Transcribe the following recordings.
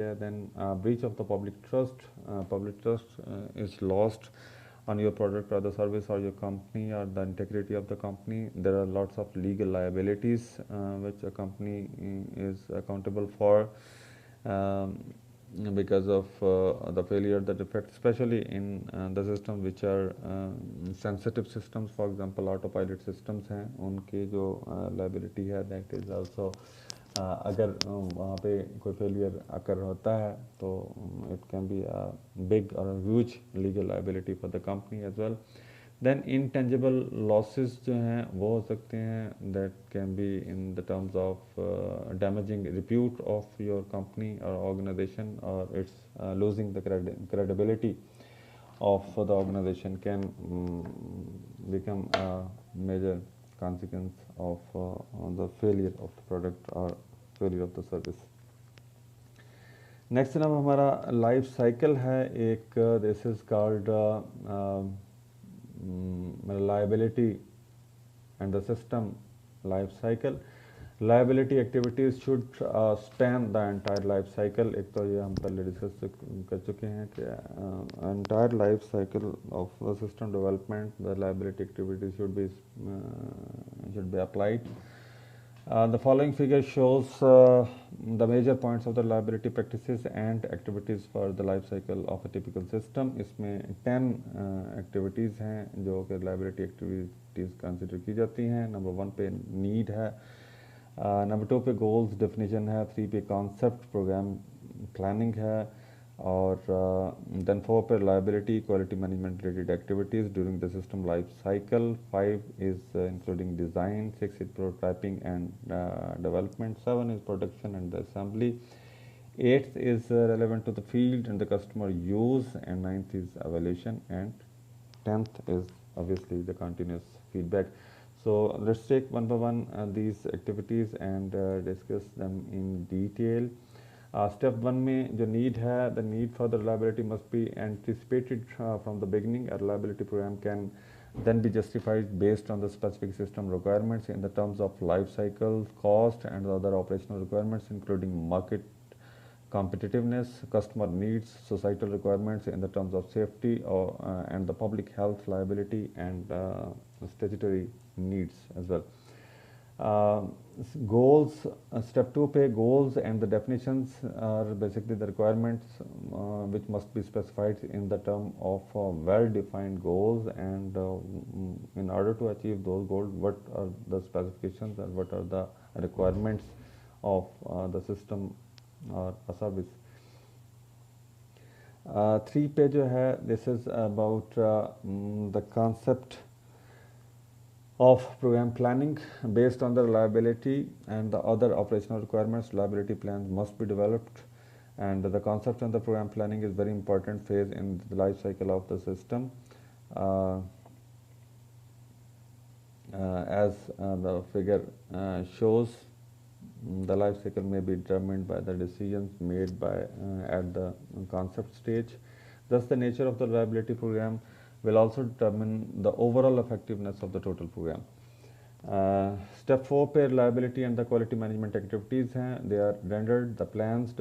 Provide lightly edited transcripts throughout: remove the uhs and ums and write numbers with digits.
then breach of the public trust is lost on your product or the service or your company or the integrity of the company. There are lots of legal liabilities which a company is accountable for um, because of the failure, the defect, especially in the systems which are sensitive systems. For example, autopilot systems हैं, उनके जो liability है, that is also अगर वहाँ पे कोई failure अगर होता है तो it can be a big or a huge legal liability for the company as well. Then intangible losses जो हैं वो हो सकते हैं, that can be in the terms of damaging repute of your company or organization, or it's losing the credibility of the organization can become a major consequence of the failure of the product or failure of the service. Next नाम हमारा life cycle है एक, this is called reliability and the system life cycle. Liability activities should span the entire life cycle. एक तो ये हम पहले discuss कर चुके हैं कि entire life cycle of the system development, the liability activities should be applied. The following figure shows the major points of the liability practices and activities for the life cycle of a typical system. इसमें 10 activities हैं जो कि liability activities consider की जाती हैं. Number 1 पे need है, number 2 पे goals definition है, 3 पे concept program planning है, और then 4 पे liability quality management related activities during the system life cycle. 5 is including design, 6 is prototyping and development, 7 is production and the assembly, 8th is relevant to the field and the customer use, and 9th is evaluation, and 10th is obviously the continuous feedback. So let's take one by one these activities and discuss them in detail. Step 1 में जो need है, the need for the reliability must be anticipated from the beginning. A reliability program can then be justified based on the specific system requirements in the terms of life cycle, cost, and other operational requirements, including market competitiveness, customer needs, societal requirements in the terms of safety and the public health liability, and statutory needs as well. Goals, step 2 पे goals and the definitions are basically the requirements which must be specified in the term of well-defined goals, and in order to achieve those goals, what are the specifications and what are the requirements of the system or a service. 3 पे जो है, this is about the concept of program planning. Based on the reliability and the other operational requirements, reliability plans must be developed, and the concept and the program planning is very important phase in the life cycle of the system. As the figure shows, the life cycle may be determined by the decisions made by at the concept stage. Thus, the nature of the reliability program will also determine the overall effectiveness of the total program. Step 4 पे reliability and the quality management activities हैं, they are rendered, the plans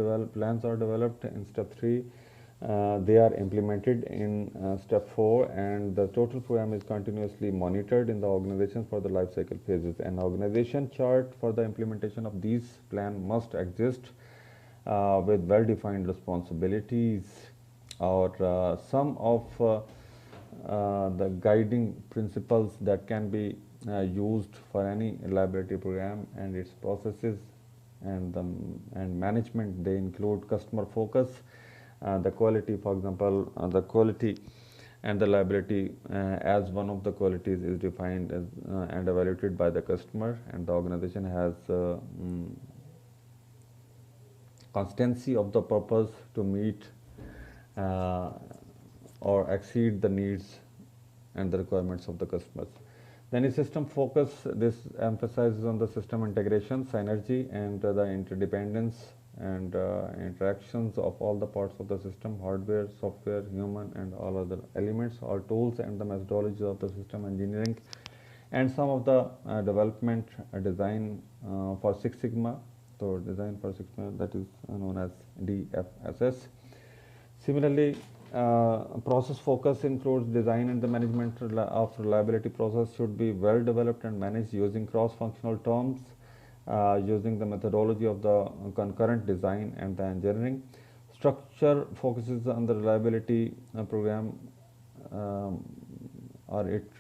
are developed in step 3, they are implemented in step 4, and the total program is continuously monitored in the organization for the life cycle phases. An organization chart for the implementation of these plans must exist with well-defined responsibilities, or some of the guiding principles that can be used for any reliability program and its processes and management. They include customer focus, the quality, for example, the quality and the reliability as one of the qualities is defined as, and evaluated by the customer, and the organization has constancy of the purpose to meet or exceed the needs and the requirements of the customers. Then is system focus. This emphasizes on the system integration, synergy, and the interdependence and interactions of all the parts of the system, hardware, software, human, and all other elements, all tools and the methodologies of the system engineering, and some of the development design for Six Sigma So design for 6 months, that is known as DFSS. Similarly, process focus includes design and the management of reliability process should be well developed and managed using cross-functional terms, using the methodology of the concurrent design and the engineering. Structure focuses on the reliability program, um, or it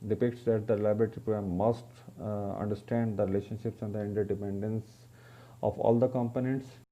depicts that the reliability program must understand the relationships and the interdependence of all the components